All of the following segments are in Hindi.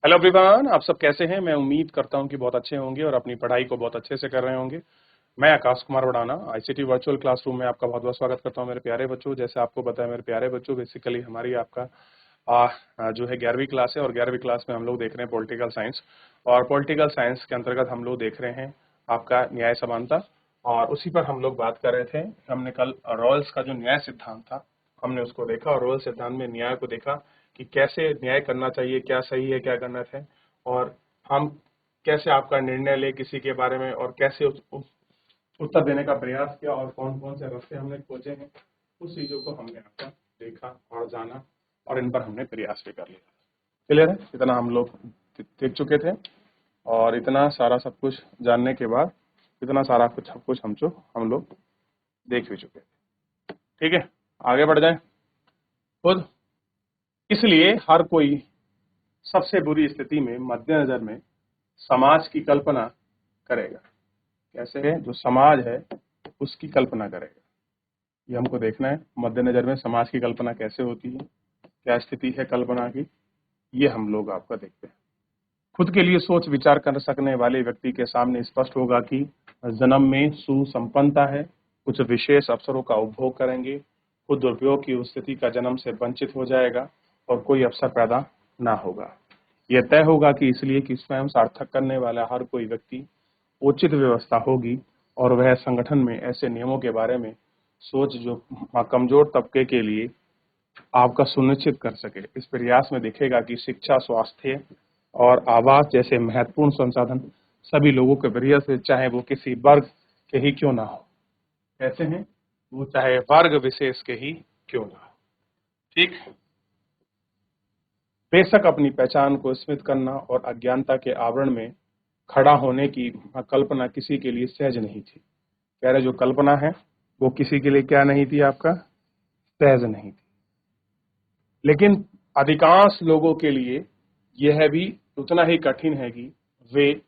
हेलो एवरीवन, आप सब कैसे हैं। मैं उम्मीद करता हूं कि बहुत अच्छे होंगे और अपनी पढ़ाई को बहुत अच्छे से कर रहे होंगे। मैं Akash Kumar वडाना ICT virtual classroom में आपका बहुत बहुत स्वागत करता हूं मेरे प्यारे बच्चों। जैसे आपको पता है मेरे प्यारे बच्चों, बेसिकली हमारी आपका जो है 11वीं क्लास है और 11वीं क्लास में हम लोग देख रहे हैं पॉलिटिकल साइंस। और पॉलिटिकल साइंस के अंतर्गत हम लोग देख रहे हैं आपका न्याय समानता, और उसी पर हम लोग बात कर रहे थे। हमने कल रॉल्स का जो न्याय सिद्धांत था हमने उसको देखा, और रॉल्स सिद्धांत में न्याय को देखा कि कैसे न्याय करना चाहिए, क्या सही है, क्या करना है, और हम कैसे आपका निर्णय ले किसी के बारे में, और कैसे उस उत्तर देने का प्रयास किया, और कौन कौन से रास्ते हमने खोजे हैं। उस चीजों को हमने आपका देखा और जाना, और इन पर हमने प्रयास भी कर लिया। क्लियर है? इतना हम लोग देख चुके थे, और इतना सारा सब कुछ जानने के बाद इतना सारा कुछ सब कुछ हम लोग देख भी चुके थे। ठीक है, आगे बढ़ जाए खुद। इसलिए हर कोई सबसे बुरी स्थिति में मद्देनजर में समाज की कल्पना करेगा। कैसे है? जो समाज है उसकी कल्पना करेगा। ये हमको देखना है, मद्देनजर में समाज की कल्पना कैसे होती है, क्या स्थिति है कल्पना की, ये हम लोग आपका देखते हैं। खुद के लिए सोच विचार कर सकने वाले व्यक्ति के सामने स्पष्ट होगा कि जन्म में सुसंपन्नता है, कुछ विशेष अवसरों का उपभोग करेंगे, खुद दुरुपयोग की स्थिति का जन्म से वंचित हो जाएगा और कोई अवसर पैदा ना होगा। यह तय होगा कि इसलिए कि स्वयं सार्थक करने वाला हर कोई व्यक्ति उचित व्यवस्था होगी, और वह संगठन में ऐसे नियमों के बारे में सोच जो कमजोर तबके के लिए आपका सुनिश्चित कर सके। इस प्रयास में दिखेगा कि शिक्षा, स्वास्थ्य और आवास जैसे महत्वपूर्ण संसाधन सभी लोगों के वरीय से, चाहे वो किसी वर्ग के ही क्यों ना हो। कैसे हैं? वो चाहे वर्ग विशेष के ही क्यों ना हो। ठीक। बेशक अपनी पहचान को स्मित करना और अज्ञानता के आवरण में खड़ा होने की कल्पना किसी के लिए सहज नहीं थी। कह रहे जो कल्पना है वो किसी के लिए क्या नहीं थी, आपका सहज नहीं थी। लेकिन अधिकांश लोगों के लिए यह भी उतना ही कठिन है कि वे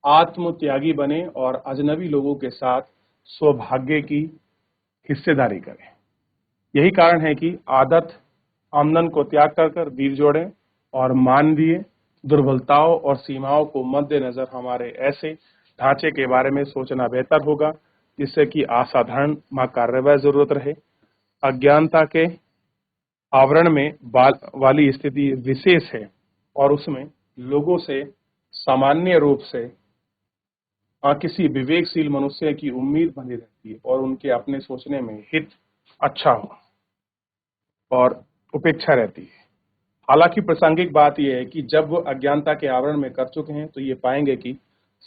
आत्मत्यागी बने और अजनबी लोगों के साथ सौभाग्य की हिस्सेदारी करें। यही कारण है कि आदत आमदन को त्याग कर वीर जोड़ें और मानवीय दुर्बलताओं और सीमाओं को मद्देनजर हमारे ऐसे ढांचे के बारे में सोचना बेहतर होगा जिससे कि असाधारण कार्यवाही जरूरत रहे। अज्ञानता के आवरण में वाली स्थिति विशेष है और उसमें लोगों से सामान्य रूप से किसी विवेकशील मनुष्य की उम्मीद बनी रहती है और उनके अपने सोचने में हित अच्छा हो और उपेक्षा रहती है। हालांकि प्रासंगिक बात यह है कि जब वो अज्ञानता के आवरण में कर चुके हैं तो ये पाएंगे कि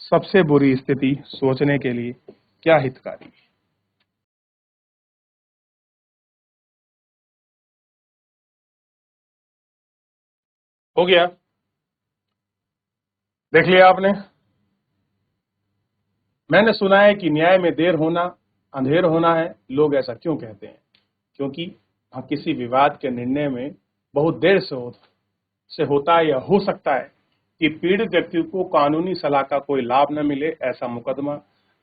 सबसे बुरी स्थिति सोचने के लिए क्या हितकारी है। हो गया? देख लिया आपने? मैंने सुना है कि न्याय में देर होना अंधेर होना है। लोग ऐसा क्यों कहते हैं? क्योंकि किसी विवाद के निर्णय में बहुत देर से होता है या हो सकता है कि पीड़ित व्यक्ति को कानूनी सलाह का कोई लाभ न मिले। ऐसा मुकदमा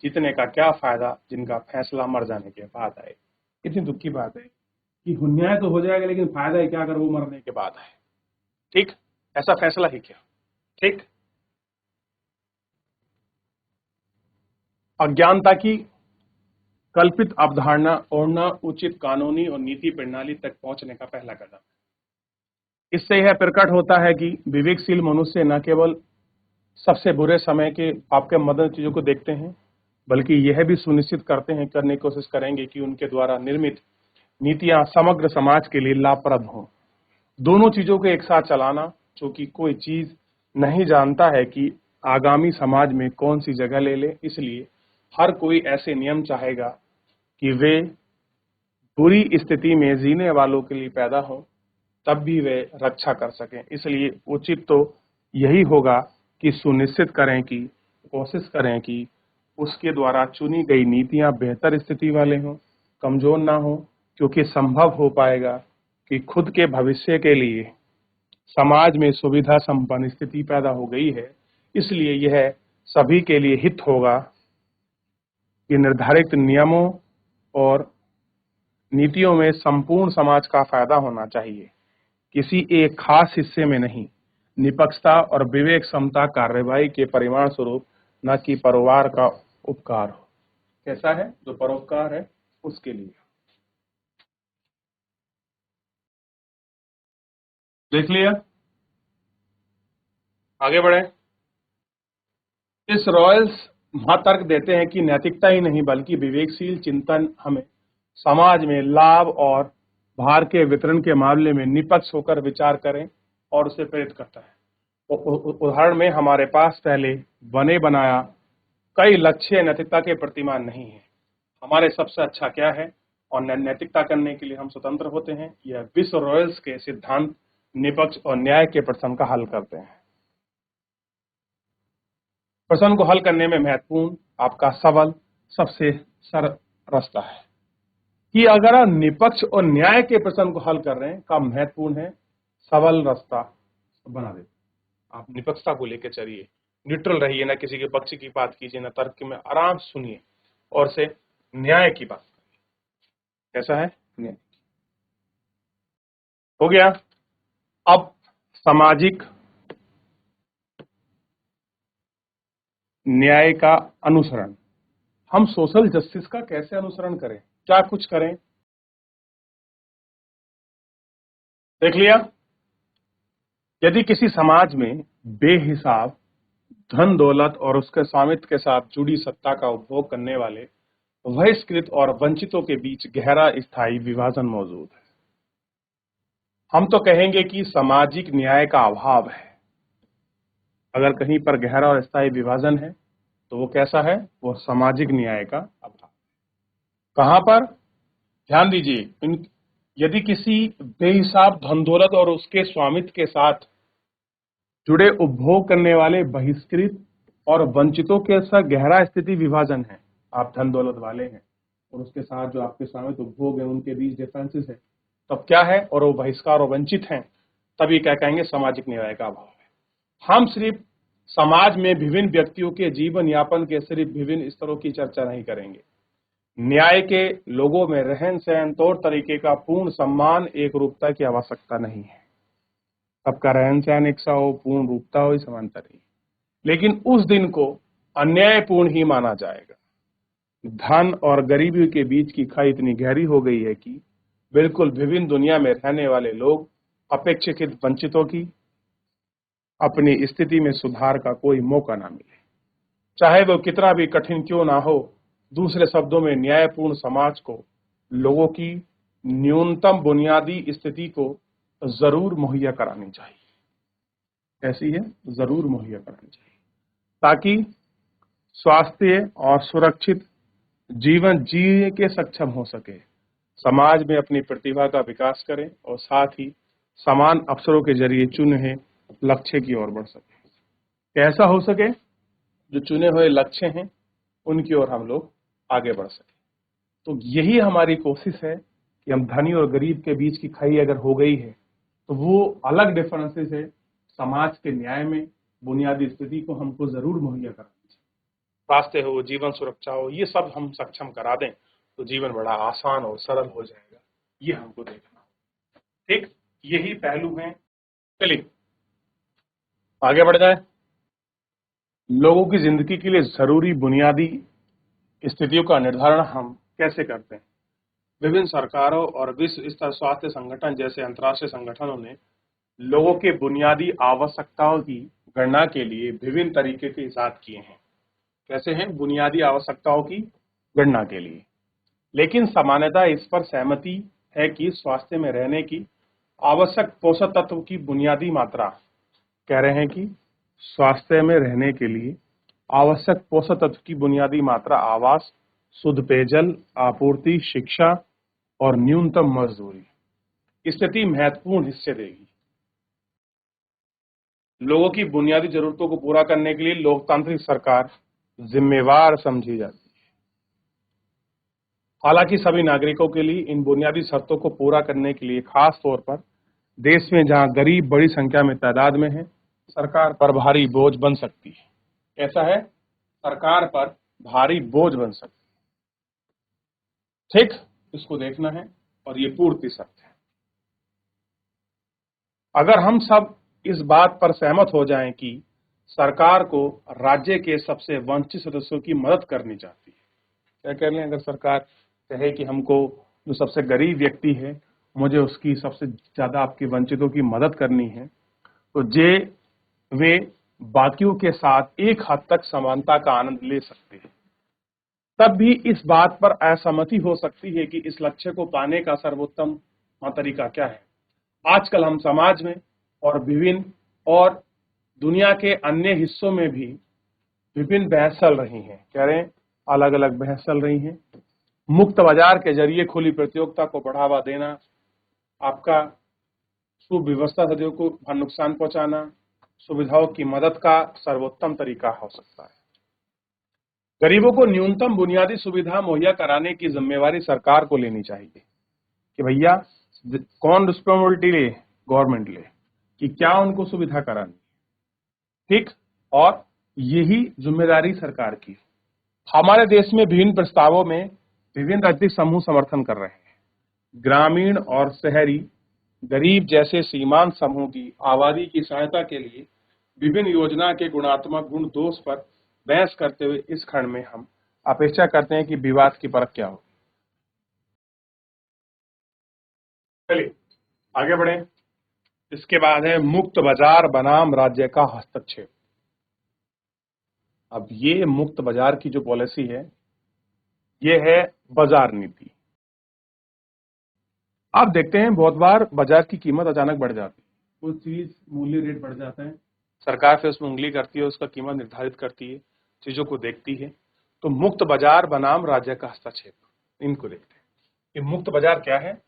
जीतने का क्या फायदा जिनका फैसला मर जाने के बाद आए। इतनी दुख की बात है कि न्याय तो हो जाएगा लेकिन फायदा है क्या अगर वो मरने के बाद आए। ठीक, ऐसा फैसला ही क्या। ठीक, अज्ञानता की कल्पित अवधारणा और न उचित कानूनी और नीति प्रणाली तक पहुंचने का पहला कदम। इससे यह प्रकट होता है कि विवेकशील मनुष्य न केवल सबसे बुरे समय के आपके मदद चीजों को देखते हैं, बल्कि यह भी सुनिश्चित करने की कोशिश करेंगे कि उनके द्वारा निर्मित नीतियां समग्र समाज के लिए लाभप्रद हों। दोनों चीजों को एक साथ चलाना, चूंकि कोई चीज नहीं जानता है कि आगामी समाज में कौन सी जगह ले ले, इसलिए हर कोई ऐसे नियम चाहेगा कि वे बुरी स्थिति में जीने वालों के लिए पैदा हो, तब भी वे रक्षा कर सकें। इसलिए उचित तो यही होगा कि सुनिश्चित करें कि कोशिश करें कि उसके द्वारा चुनी गई नीतियां बेहतर स्थिति वाले हों, कमजोर ना हो, क्योंकि संभव हो पाएगा कि खुद के भविष्य के लिए समाज में सुविधा संपन्न स्थिति पैदा हो गई है। इसलिए यह सभी के लिए हित होगा कि निर्धारित नियमों और नीतियों में संपूर्ण समाज का फायदा होना चाहिए, किसी एक खास हिस्से में नहीं। निष्पक्षता और विवेक समता कार्यवाही के परिणाम स्वरूप, न कि परोपकार का उपकार हो। कैसा है? जो परोपकार है उसके लिए। देख लिया? आगे बढ़े। इस रॉयल्स महातर्क देते हैं कि नैतिकता ही नहीं बल्कि विवेकशील चिंतन हमें समाज में लाभ और भार के वितरण के मामले में निष्पक्ष होकर विचार करें और उसे प्रेरित करता है। उदाहरण में हमारे पास पहले बने बनाया कई लक्ष्य नैतिकता के प्रतिमान नहीं है। हमारे सबसे अच्छा क्या है और नैतिकता करने के लिए हम स्वतंत्र होते हैं। यह विश्व रॉयल्स के सिद्धांत निष्पक्ष और न्याय के प्रश्न का हल करते हैं। प्रश्न को हल करने में महत्वपूर्ण आपका सबल सबसे सरल रास्ता है कि अगर आप निष्पक्ष और न्याय के प्रश्न को हल कर रहे हैं का महत्वपूर्ण है सबल रास्ता बना देते। आप निष्पक्षता को लेकर चलिए, न्यूट्रल रहिए, ना किसी के पक्ष की बात कीजिए, ना तर्क में, आराम सुनिए और से न्याय की बात करिए। कैसा है? न्याय हो गया। अब सामाजिक न्याय का अनुसरण, हम सोशल जस्टिस का कैसे अनुसरण करें, क्या कुछ करें, देख लिया। यदि किसी समाज में बेहिसाब धन दौलत और उसके स्वामित्व के साथ जुड़ी सत्ता का उपभोग करने वाले बहिष्कृत और वंचितों के बीच गहरा स्थायी विभाजन मौजूद है, हम तो कहेंगे कि सामाजिक न्याय का अभाव है। अगर कहीं पर गहरा और स्थायी विभाजन है तो वो कैसा है? वो सामाजिक न्याय का अभाव। कहां पर? ध्यान दीजिए, यदि किसी बेहिसाब धन दौलत और उसके स्वामित्व के साथ जुड़े उपभोग करने वाले बहिष्कृत और वंचितों के साथ गहरा स्थिति विभाजन है, आप धन दौलत वाले हैं और उसके साथ जो आपके स्वामित्व उपभोग है उनके बीच डिफरेंसेस है, तब क्या है? और वो बहिष्कार और वंचित हैं, तभी क्या कहेंगे? सामाजिक न्याय का अभाव है। हम सिर्फ समाज में विभिन्न व्यक्तियों के जीवन यापन के सिर्फ विभिन्न स्तरों की चर्चा नहीं करेंगे। न्याय के लोगों में रहन सहन तौर तरीके का पूर्ण सम्मान एक रूपता की आवश्यकता नहीं है। सबका रहन सहन एक सा हो, पूर्ण रूपता हो, समानता नहीं, लेकिन उस दिन को अन्यायपूर्ण ही माना जाएगा। धन और गरीबी के बीच की खाई इतनी गहरी हो गई है कि बिल्कुल विभिन्न दुनिया में रहने वाले लोग अपेक्षाकृत वंचितों की अपनी स्थिति में सुधार का कोई मौका ना मिले, चाहे वो कितना भी कठिन क्यों ना हो। दूसरे शब्दों में न्यायपूर्ण समाज को लोगों की न्यूनतम बुनियादी स्थिति को जरूर मुहैया करानी चाहिए। ऐसी है, जरूर मुहैया करानी चाहिए ताकि स्वास्थ्य और सुरक्षित जीवन जीने के सक्षम हो सके, समाज में अपनी प्रतिभा का विकास करें और साथ ही समान अवसरों के जरिए चुने लक्ष्य की ओर बढ़ सके। कैसा हो सके? जो चुने हुए लक्ष्य हैं उनकी ओर हम लोग आगे बढ़ सके। तो यही हमारी कोशिश है कि हम धनी और गरीब के बीच की खाई अगर हो गई है तो वो अलग डिफरेंसेस है, समाज के न्याय में बुनियादी स्थिति को हमको जरूर मुहैया करानी चाहिए। स्वास्थ्य हो, जीवन सुरक्षा हो, ये सब हम सक्षम करा दें तो जीवन बड़ा आसान और सरल हो जाएगा। ये हमको देखना, ठीक, यही पहलू है। चलिए आगे बढ़ जाए। लोगों की जिंदगी के लिए जरूरी बुनियादी स्थितियों का निर्धारण हम कैसे करते हैं? विभिन्न सरकारों और विश्व स्तर स्वास्थ्य संगठन जैसे अंतर्राष्ट्रीय संगठनों ने लोगों के बुनियादी आवश्यकताओं की गणना के लिए विभिन्न तरीके के इजाद किए हैं। कैसे हैं? बुनियादी आवश्यकताओं की गणना के लिए। लेकिन सामान्यतः इस पर सहमति है कि स्वास्थ्य में रहने की आवश्यक पोषक तत्व की बुनियादी मात्रा, कह रहे हैं कि स्वास्थ्य में रहने के लिए आवश्यक पोषक तत्व की बुनियादी मात्रा आवास, शुद्ध पेयजल आपूर्ति, शिक्षा और न्यूनतम मजदूरी स्थिति महत्वपूर्ण हिस्से देगी। लोगों की बुनियादी जरूरतों को पूरा करने के लिए लोकतांत्रिक सरकार जिम्मेवार समझी जाती है। हालांकि सभी नागरिकों के लिए इन बुनियादी शर्तों को पूरा करने के लिए खास तौर पर देश में जहां गरीब बड़ी संख्या में तादाद में है, सरकार पर भारी बोझ बन सकती है। ऐसा है, सरकार पर भारी बोझ बन सकती है। ठीक, इसको देखना है और ये पूर्ति सत्य है। अगर हम सब इस बात पर सहमत हो जाएं कि सरकार को राज्य के सबसे वंचित सदस्यों की मदद करनी चाहती है। क्या कह लें, अगर सरकार कहे कि हमको जो सबसे गरीब व्यक्ति है मुझे उसकी सबसे ज्यादा आपके वंचितों की मदद करनी है, तो वे बाकियों के साथ एक हद तक समानता का आनंद ले सकते हैं। तब भी इस बात पर असहमति हो सकती है कि इस लक्ष्य को पाने का सर्वोत्तम तरीका क्या है। आजकल हम समाज में और दुनिया के अन्य हिस्सों में भी विभिन्न बहस चल रही हैं। कह रहे हैं अलग अलग बहस चल रही हैं। मुक्त बाजार के जरिए खुली प्रतियोगिता को बढ़ावा देना, आपका सुव्यवस्था सदियों को नुकसान पहुंचाना, सुविधाओं की मदद का सर्वोत्तम तरीका हो सकता है। गरीबों को न्यूनतम बुनियादी सुविधा मुहैया कराने की जिम्मेवारी सरकार को लेनी चाहिए कि भैया कौन रिस्पॉन्सिबिलिटी ले, गवर्नमेंट ले कि क्या उनको सुविधा करानी, ठीक, और यही जिम्मेदारी सरकार की। हमारे देश में विभिन्न प्रस्तावों में विभिन्न राजनीतिक समूह समर्थन कर रहे हैं। ग्रामीण और शहरी, गरीब जैसे सीमांत समूह की आबादी की सहायता के लिए विभिन्न योजना के गुणात्मक गुण दोष पर बहस करते हुए इस खंड में हम अपेक्षा करते हैं कि विवाद की परख क्या हो। चलिए आगे बढ़े। इसके बाद है मुक्त बाजार बनाम राज्य का हस्तक्षेप। अब ये मुक्त बाजार की जो पॉलिसी है ये है बाजार नीति। आप देखते हैं बहुत बार बाजार की कीमत अचानक बढ़ जाती है, कोई चीज मूल्य रेट बढ़ जाता है, सरकार फिर उसमें उंगली करती है, उसका कीमत निर्धारित करती है, चीजों को देखती है। तो मुक्त बाजार बनाम राज्य का हस्तक्षेप, इनको देखते हैं कि मुक्त बाजार क्या है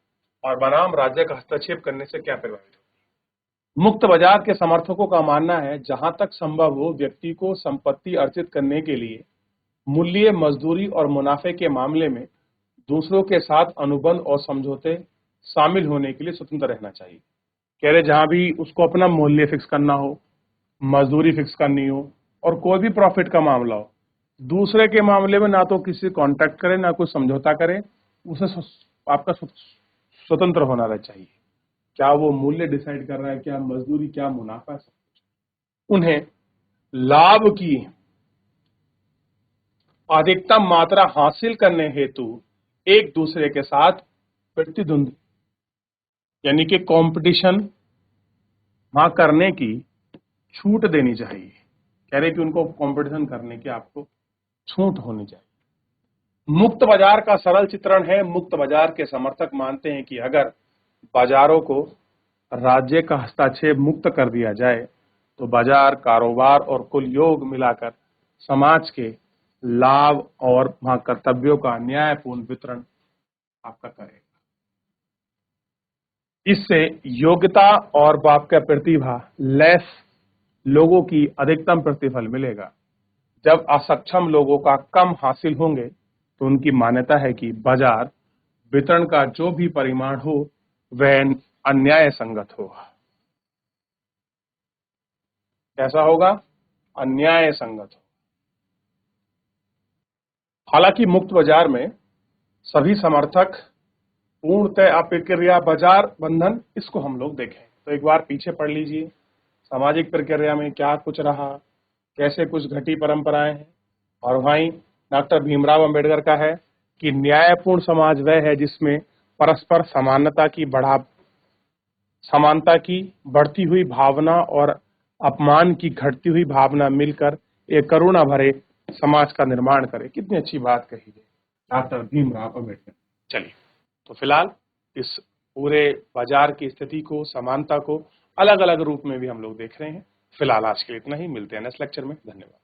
और बनाम राज्य का हस्तक्षेप करने से क्या प्रभावित हो। मुक्त बाजार के समर्थकों का मानना है जहां तक संभव हो व्यक्ति को संपत्ति अर्जित करने के लिए मूल्य, मजदूरी और मुनाफे के मामले में दूसरों के साथ अनुबंध और समझौते शामिल होने के लिए स्वतंत्र रहना चाहिए। कह रहे जहां भी उसको अपना मूल्य फिक्स करना हो, मजदूरी फिक्स करनी हो और कोई भी प्रॉफिट का मामला हो, दूसरे के मामले में ना तो किसी कॉन्ट्रैक्ट करे ना कोई समझौता करे, उसे आपका स्वतंत्र होना रहना चाहिए। क्या वो मूल्य डिसाइड कर रहा है, क्या मजदूरी, क्या मुनाफा, सब कुछ उन्हें लाभ की अधिकतम मात्रा हासिल करने हेतु एक दूसरे के साथ प्रतिद्वंद यानी कि कंपटीशन वहां करने की छूट देनी चाहिए। कह रहे कि उनको कंपटीशन करने की आपको छूट होनी चाहिए। मुक्त बाजार का सरल चित्रण है। मुक्त बाजार के समर्थक मानते हैं कि अगर बाजारों को राज्य का हस्तक्षेप मुक्त कर दिया जाए तो बाजार, कारोबार और कुल योग मिलाकर समाज के लाभ और वहां कर्तव्यों का न्यायपूर्ण वितरण आपका करेगा। इससे योग्यता और आपका प्रतिभा लेस लोगों की अधिकतम प्रतिफल मिलेगा। जब असक्षम लोगों का कम हासिल होंगे तो उनकी मान्यता है कि बाजार वितरण का जो भी परिमाण हो वह अन्याय संगत होगा। कैसा होगा? अन्याय संगत हो। हालांकि मुक्त बाजार में सभी समर्थक पूर्णतः अप्रक्रिया बाजार बंधन, इसको हम लोग देखें तो एक बार पीछे पढ़ लीजिए। सामाजिक प्रक्रिया में क्या कुछ रहा, कैसे कुछ घटी परंपराएं हैं, और वहीं डॉक्टर भीमराव अंबेडकर का है कि न्यायपूर्ण समाज वह है जिसमें परस्पर समानता की बढ़ती हुई भावना और अपमान की घटती हुई भावना मिलकर एक करुणा भरे समाज का निर्माण करे। कितनी अच्छी बात कही है डॉक्टर भीमराव अंबेडकर। चलिए, तो फिलहाल इस पूरे बाजार की स्थिति को, समानता को अलग अलग रूप में भी हम लोग देख रहे हैं। फिलहाल आज के लिए इतना ही, मिलते हैं नेक्स्ट लेक्चर में। धन्यवाद।